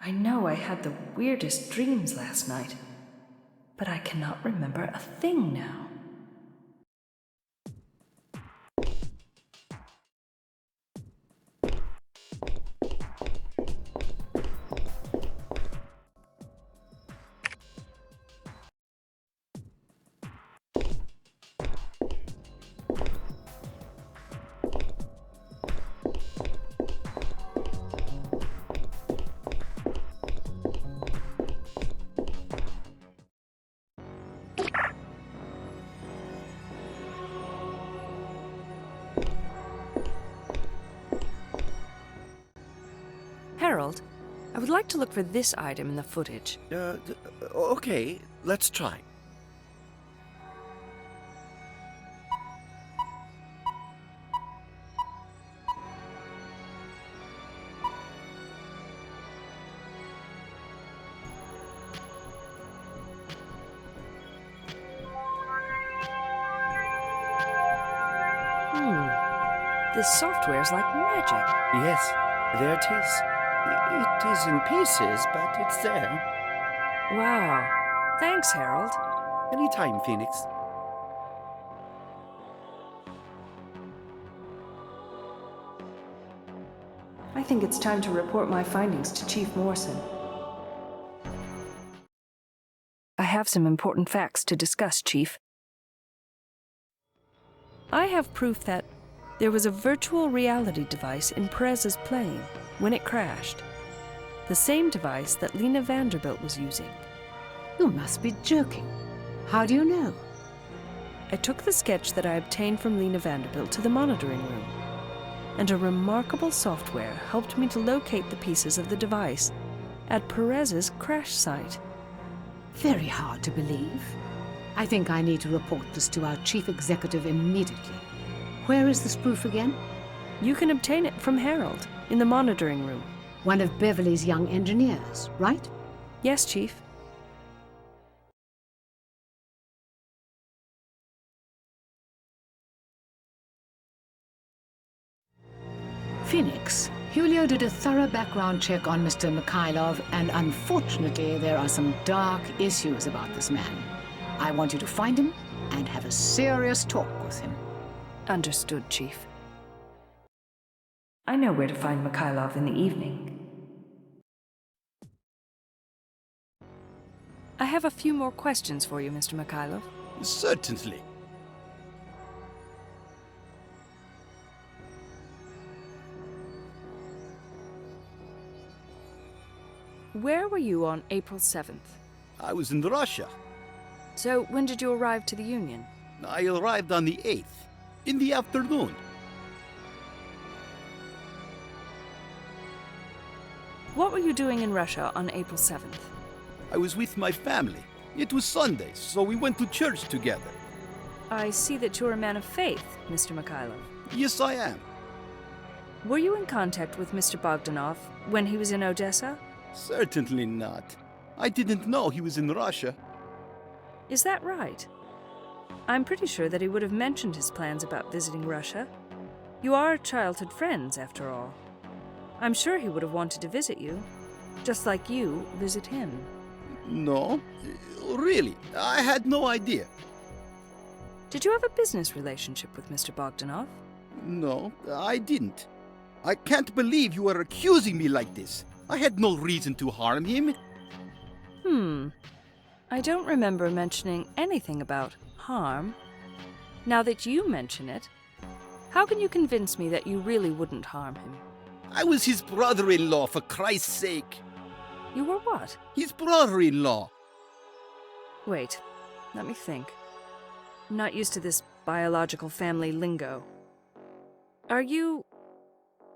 I know I had the weirdest dreams last night, but I cannot remember a thing now. Harold, I would like to look for this item in the footage. Okay, let's try. This software's like magic. Yes, there it is. It is in pieces, but it's there. Wow. Thanks, Harold. Anytime, Phoenix. I think it's time to report my findings to Chief Morrison. I have some important facts to discuss, Chief. I have proof that there was a virtual reality device in Perez's plane when it crashed. The same device that Lena Vanderbilt was using. You must be joking. How do you know? I took the sketch that I obtained from Lena Vanderbilt to the monitoring room, and a remarkable software helped me to locate the pieces of the device at Perez's crash site. Very hard to believe. I think I need to report this to our chief executive immediately. Where is this proof again? You can obtain it from Harold in the monitoring room. One of Beverly's young engineers, right? Yes, Chief. Phoenix, Julio did a thorough background check on Mr. Mikhailov, and unfortunately there are some dark issues about this man. I want you to find him and have a serious talk with him. Understood, Chief. I know where to find Mikhailov in the evening. I have a few more questions for you, Mr. Mikhailov. Certainly. Where were you on April 7th? I was in Russia. So when did you arrive to the Union? I arrived on the 8th, in the afternoon. What were you doing in Russia on April 7th? I was with my family. It was Sunday, so we went to church together. I see that you're a man of faith, Mr. Mikhailov. Yes, I am. Were you in contact with Mr. Bogdanov when he was in Odessa? Certainly not. I didn't know he was in Russia. Is that right? I'm pretty sure that he would have mentioned his plans about visiting Russia. You are childhood friends, after all. I'm sure he would have wanted to visit you, just like you visit him. No, really, I had no idea. Did you have a business relationship with Mr. Bogdanov? No, I didn't. I can't believe you are accusing me like this. I had no reason to harm him. I don't remember mentioning anything about harm. Now that you mention it, how can you convince me that you really wouldn't harm him? I was his brother-in-law, for Christ's sake. You were what? His brother-in-law. Wait, let me think. I'm not used to this biological family lingo. Are you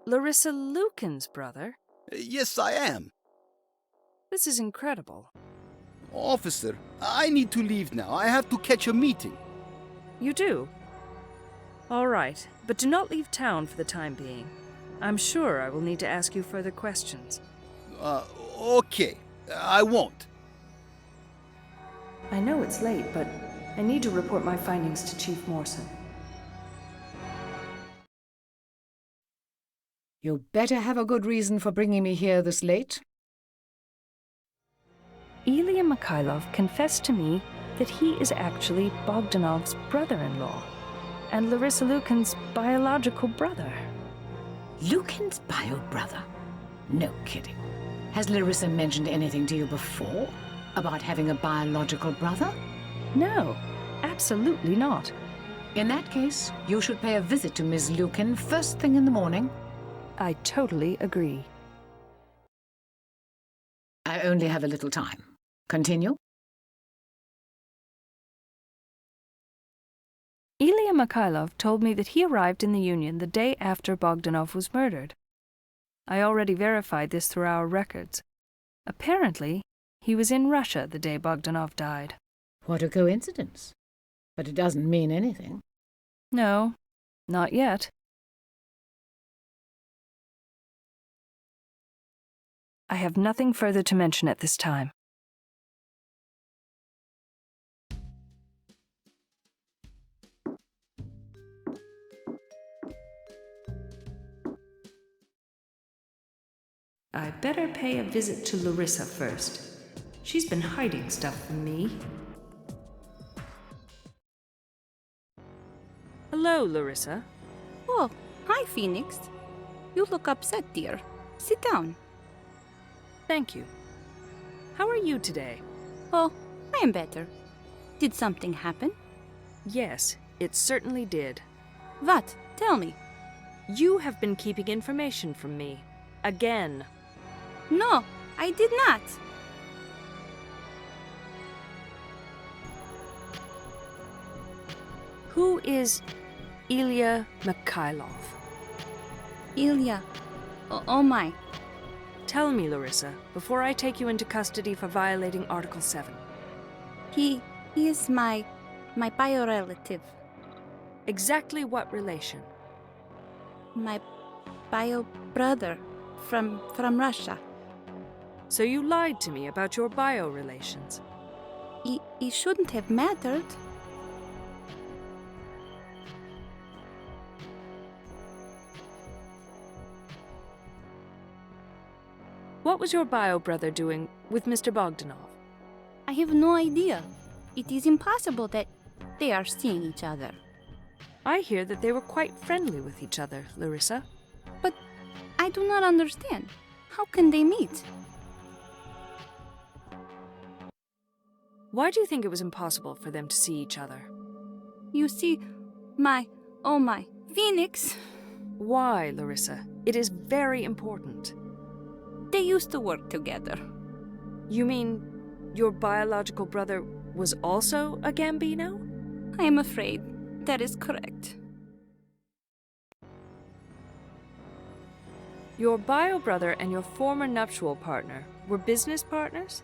Larissa Lukin's brother? Yes, I am. This is incredible. Officer, I need to leave now. I have to catch a meeting. You do? All right, but do not leave town for the time being. I'm sure I will need to ask you further questions. Okay. I won't. I know it's late, but I need to report my findings to Chief Morrison. You better have a good reason for bringing me here this late. Ilya Mikhailov confessed to me that he is actually Bogdanov's brother-in-law and Larissa Lukin's biological brother. Lukin's bio-brother? No kidding. Has Larissa mentioned anything to you before about having a biological brother? No, absolutely not. In that case, you should pay a visit to Ms. Lukin first thing in the morning. I totally agree. I only have a little time. Continue. Ilya Mikhailov told me that he arrived in the Union the day after Bogdanov was murdered. I already verified this through our records. Apparently, he was in Russia the day Bogdanov died. What a coincidence. But it doesn't mean anything. No, not yet. I have nothing further to mention at this time. I better pay a visit to Larissa first. She's been hiding stuff from me. Hello, Larissa. Oh, hi, Phoenix. You look upset, dear. Sit down. Thank you. How are you today? Oh, I am better. Did something happen? Yes, it certainly did. What? Tell me. You have been keeping information from me. Again. No, I did not. Who is Ilya Mikhailov? Ilya. Oh my. Tell me, Larissa, before I take you into custody for violating Article 7. He is my bio-relative. Exactly what relation? My bio-brother from Russia. So you lied to me about your bio-relations. It shouldn't have mattered. What was your bio-brother doing with Mr. Bogdanov? I have no idea. It is impossible that they are seeing each other. I hear that they were quite friendly with each other, Larissa. But I do not understand. How can they meet? Why do you think it was impossible for them to see each other? You see, oh my, Phoenix. Why, Larissa? It is very important. They used to work together. You mean your biological brother was also a Gambino? I am afraid that is correct. Your bio-brother and your former nuptial partner were business partners?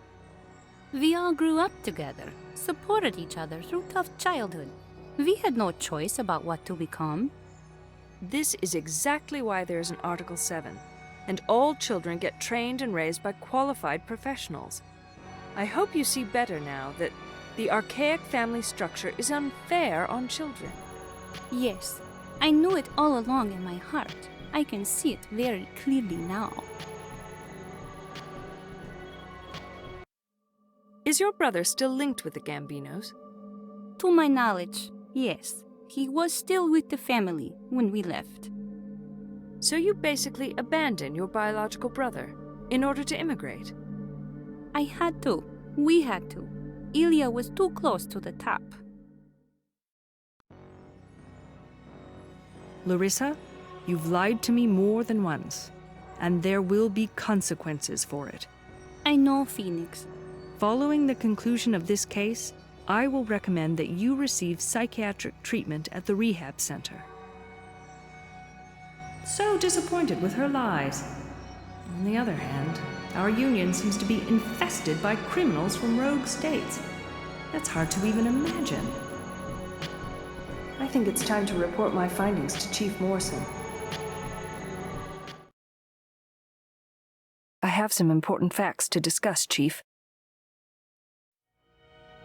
We all grew up together, supported each other through tough childhood. We had no choice about what to become. This is exactly why there is an Article 7, and all children get trained and raised by qualified professionals. I hope you see better now that the archaic family structure is unfair on children. Yes, I knew it all along in my heart. I can see it very clearly now. Is your brother still linked with the Gambinos? To my knowledge, yes. He was still with the family when we left. So you basically abandoned your biological brother in order to immigrate? I had to. We had to. Ilya was too close to the top. Larissa, you've lied to me more than once, and there will be consequences for it. I know, Phoenix. Following the conclusion of this case, I will recommend that you receive psychiatric treatment at the rehab center. So disappointed with her lies. On the other hand, our union seems to be infested by criminals from rogue states. That's hard to even imagine. I think it's time to report my findings to Chief Morrison. I have some important facts to discuss, Chief.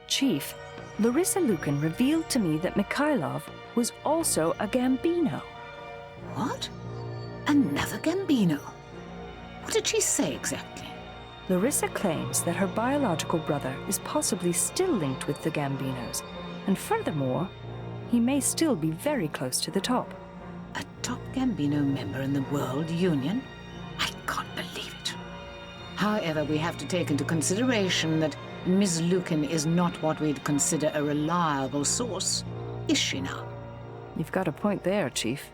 Chief, Larissa Lukin revealed to me that Mikhailov was also a Gambino. What? Another Gambino? What did she say exactly? Larissa claims that her biological brother is possibly still linked with the Gambinos, and furthermore, he may still be very close to the top. A top Gambino member in the World Union? I can't believe it. However, we have to take into consideration that Miss Lucan is not what we'd consider a reliable source, is she now? You've got a point there, Chief.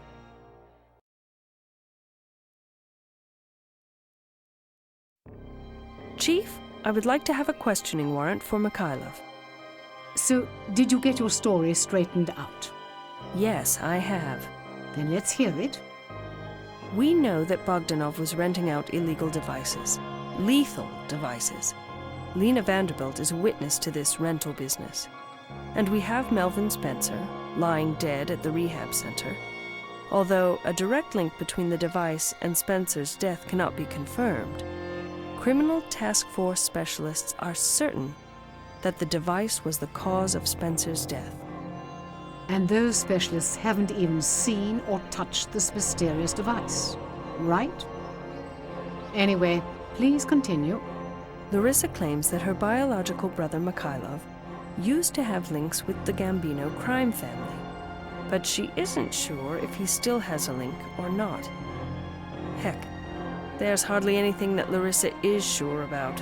Chief, I would like to have a questioning warrant for Mikhailov. So, did you get your story straightened out? Yes, I have. Then let's hear it. We know that Bogdanov was renting out illegal devices. Lethal devices. Lena Vanderbilt is a witness to this rental business. And we have Melvin Spencer, lying dead at the rehab center. Although a direct link between the device and Spencer's death cannot be confirmed, Criminal Task Force specialists are certain that the device was the cause of Spencer's death. And those specialists haven't even seen or touched this mysterious device, right? Anyway, please continue. Larissa claims that her biological brother Mikhailov used to have links with the Gambino crime family, but she isn't sure if he still has a link or not. Heck, there's hardly anything that Larissa is sure about.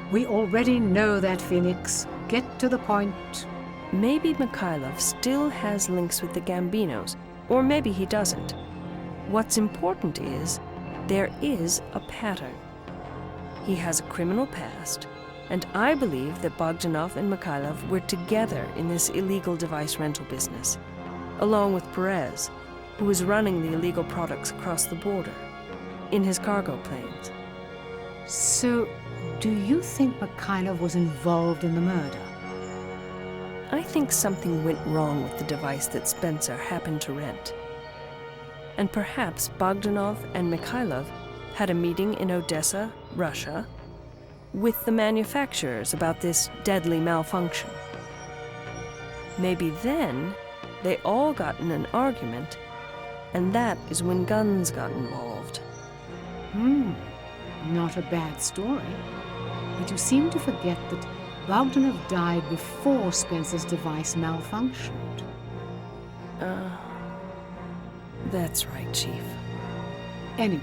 We already know that, Phoenix. Get to the point. Maybe Mikhailov still has links with the Gambinos, or maybe he doesn't. What's important is, there is a pattern. He has a criminal past, and I believe that Bogdanov and Mikhailov were together in this illegal device rental business, along with Perez, who was running the illegal products across the border, in his cargo planes. So, do you think Mikhailov was involved in the murder? I think something went wrong with the device that Spencer happened to rent. And perhaps Bogdanov and Mikhailov had a meeting in Odessa, Russia, with the manufacturers about this deadly malfunction. Maybe then they all got in an argument, and that is when guns got involved. Not a bad story. But you seem to forget that Bogdanov died before Spencer's device malfunctioned. That's right, Chief. Anyway,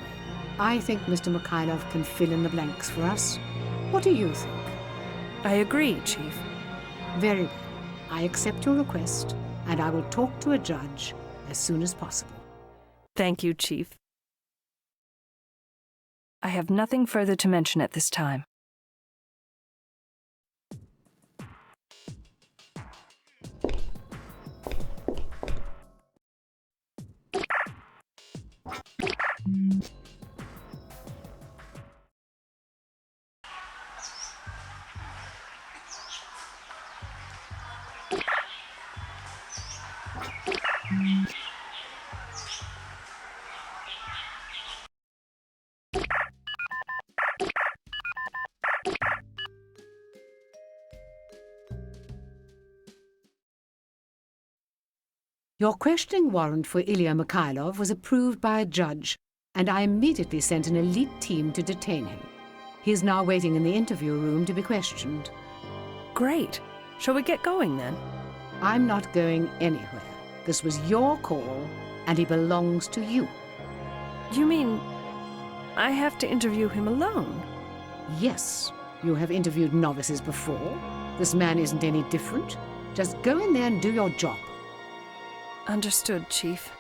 I think Mr. Mikhailov can fill in the blanks for us. What do you think? I agree, Chief. Very well. I accept your request, and I will talk to a judge as soon as possible. Thank you, Chief. I have nothing further to mention at this time. Your questioning warrant for Ilya Mikhailov was approved by a judge, and I immediately sent an elite team to detain him. He is now waiting in the interview room to be questioned. Great. Shall we get going then? I'm not going anywhere. This was your call, and he belongs to you. You mean I have to interview him alone? Yes, you have interviewed novices before. This man isn't any different. Just go in there and do your job. Understood, Chief.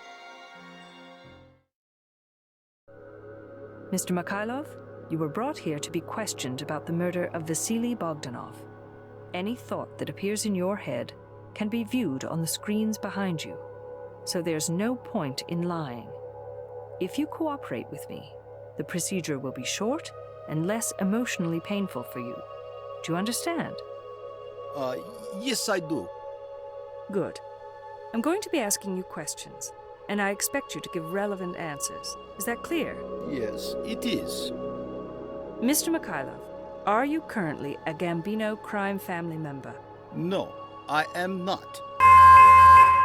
Mr. Mikhailov, you were brought here to be questioned about the murder of Vasily Bogdanov. Any thought that appears in your head can be viewed on the screens behind you, so there's no point in lying. If you cooperate with me, the procedure will be short and less emotionally painful for you. Do you understand? Yes, I do. Good. I'm going to be asking you questions, and I expect you to give relevant answers. Is that clear? Yes, it is. Mr. Mikhailov, are you currently a Gambino crime family member? No, I am not.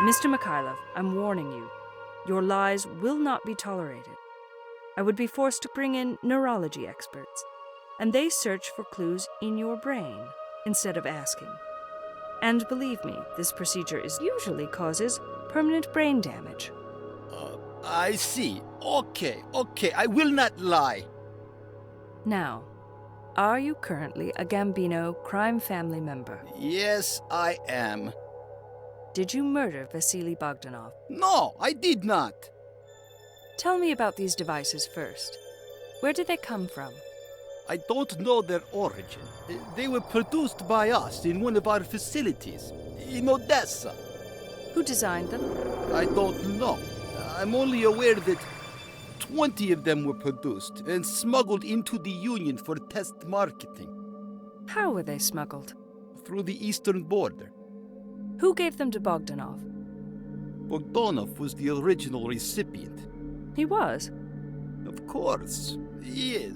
Mr. Mikhailov, I'm warning you. Your lies will not be tolerated. I would be forced to bring in neurology experts. and they search for clues in your brain instead of asking. And believe me, this procedure usually causes permanent brain damage. I see. Okay, I will not lie. Now, are you currently a Gambino crime family member? Yes, I am. Did you murder Vasily Bogdanov? No, I did not. Tell me about these devices first. Where did they come from? I don't know their origin. They were produced by us in one of our facilities, in Odessa. Who designed them? I don't know. I'm only aware that 20 of them were produced and smuggled into the Union for test marketing. How were they smuggled? Through the eastern border. Who gave them to Bogdanov? Bogdanov was the original recipient. He was. Of course, he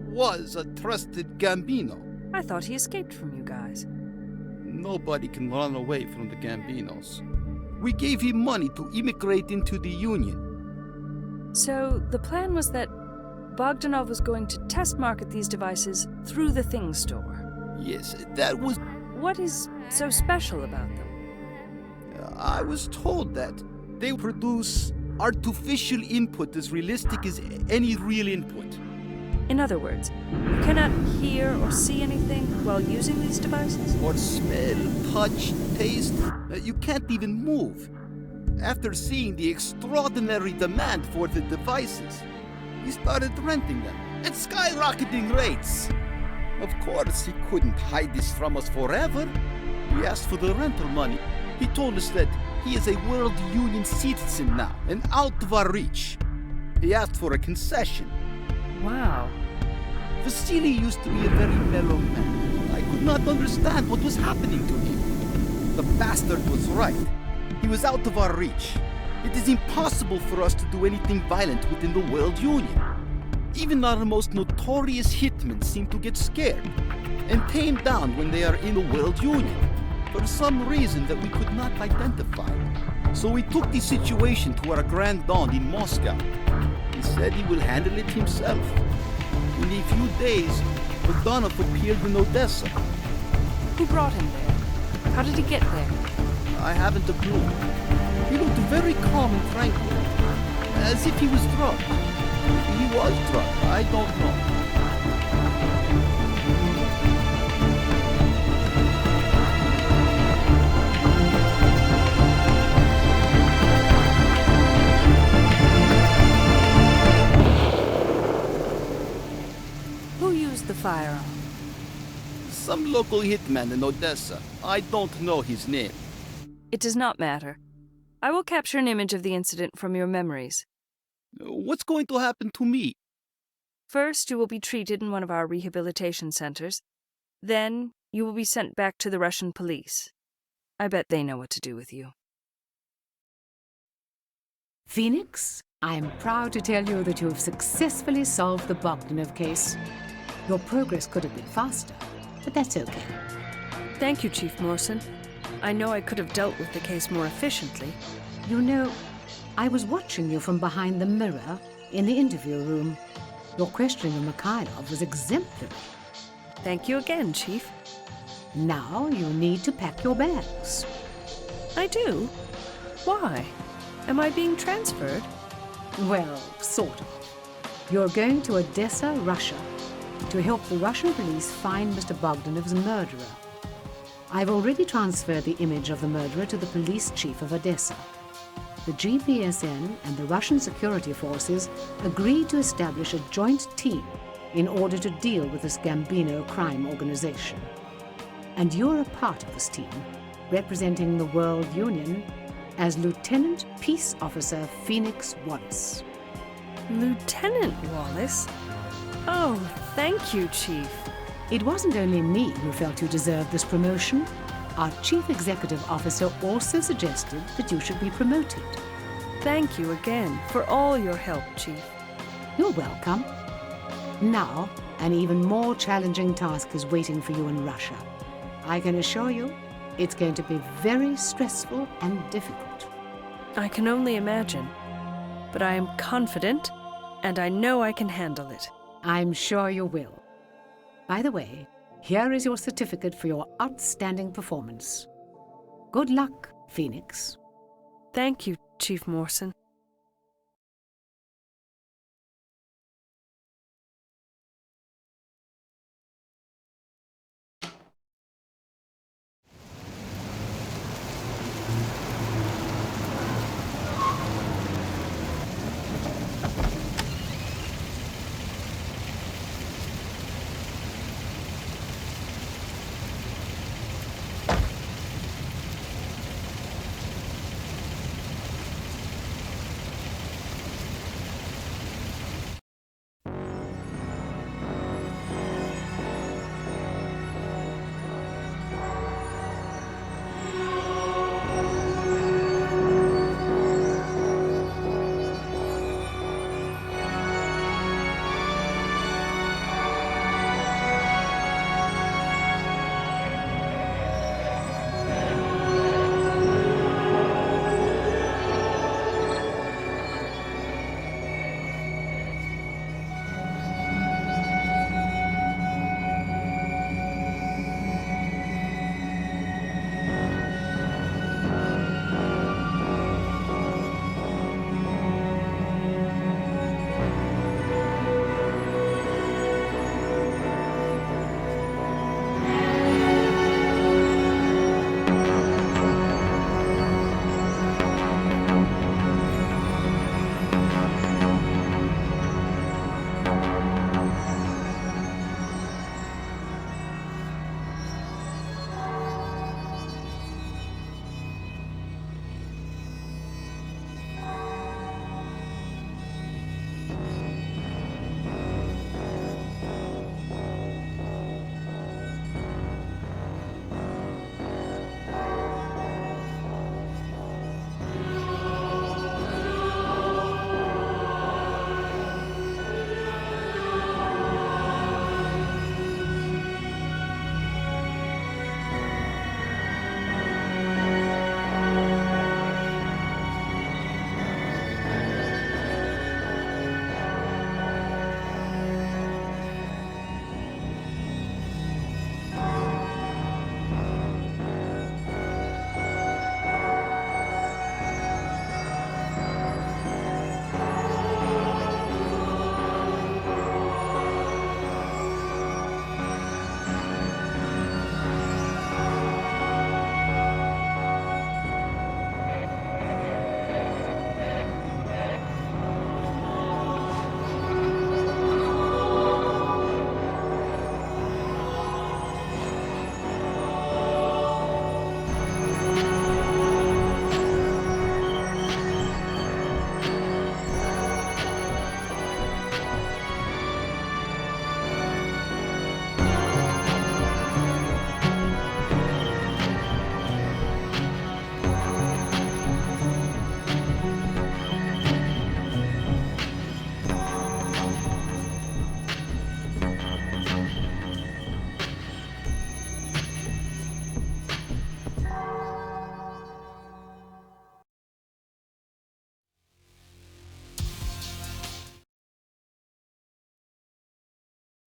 was a trusted Gambino. I thought he escaped from you guys. Nobody can run away from the Gambinos. We gave him money to immigrate into the Union. So the plan was that Bogdanov was going to test market these devices through the Things store. Yes, that was... What is so special about them? I was told that they produce artificial input as realistic as any real input. In other words, you cannot hear or see anything while using these devices? Or smell, touch, taste. You can't even move. After seeing the extraordinary demand for the devices, he started renting them at skyrocketing rates. Of course, he couldn't hide this from us forever. We asked for the rental money. He told us that he is a World Union citizen now and out of our reach. He asked for a concession. Wow. Vasily used to be a very mellow man. I could not understand what was happening to him. The bastard was right. He was out of our reach. It is impossible for us to do anything violent within the World Union. Even our most notorious hitmen seem to get scared and tame down when they are in the World Union, for some reason that we could not identify. So we took the situation to our Grand Don in Moscow. He said he will handle it himself. In a few days, Bogdanov appeared in Odessa. Who brought him there? How did he get there? I haven't a clue. He looked very calm and tranquil, as if he was drunk. He was drunk, I don't know. Who used the firearm? Some local hitman in Odessa. I don't know his name. It does not matter. I will capture an image of the incident from your memories. What's going to happen to me? First, you will be treated in one of our rehabilitation centers. Then, you will be sent back to the Russian police. I bet they know what to do with you. Phoenix, I am proud to tell you that you have successfully solved the Bogdanov case. Your progress could have been faster, but that's okay. Thank you, Chief Morrison. I know I could have dealt with the case more efficiently. You know, I was watching you from behind the mirror in the interview room. Your questioning of Mikhailov was exemplary. Thank you again, Chief. Now you need to pack your bags. I do? Why? Am I being transferred? Well, sort of. You're going to Odessa, Russia, to help the Russian police find Mr. Bogdanov's murderer. I've already transferred the image of the murderer to the police chief of Odessa. The GPSN and the Russian security forces agreed to establish a joint team in order to deal with this Gambino crime organization. And you're a part of this team, representing the World Union as Lieutenant Peace Officer Phoenix Wallace. Lieutenant Wallace? Oh, thank you, Chief. It wasn't only me who felt you deserved this promotion. Our Chief Executive Officer also suggested that you should be promoted. Thank you again for all your help, Chief. You're welcome. Now, an even more challenging task is waiting for you in Russia. I can assure you, it's going to be very stressful and difficult. I can only imagine. But I am confident, and I know I can handle it. I'm sure you will. By the way, here is your certificate for your outstanding performance. Good luck, Phoenix. Thank you, Chief Morrison.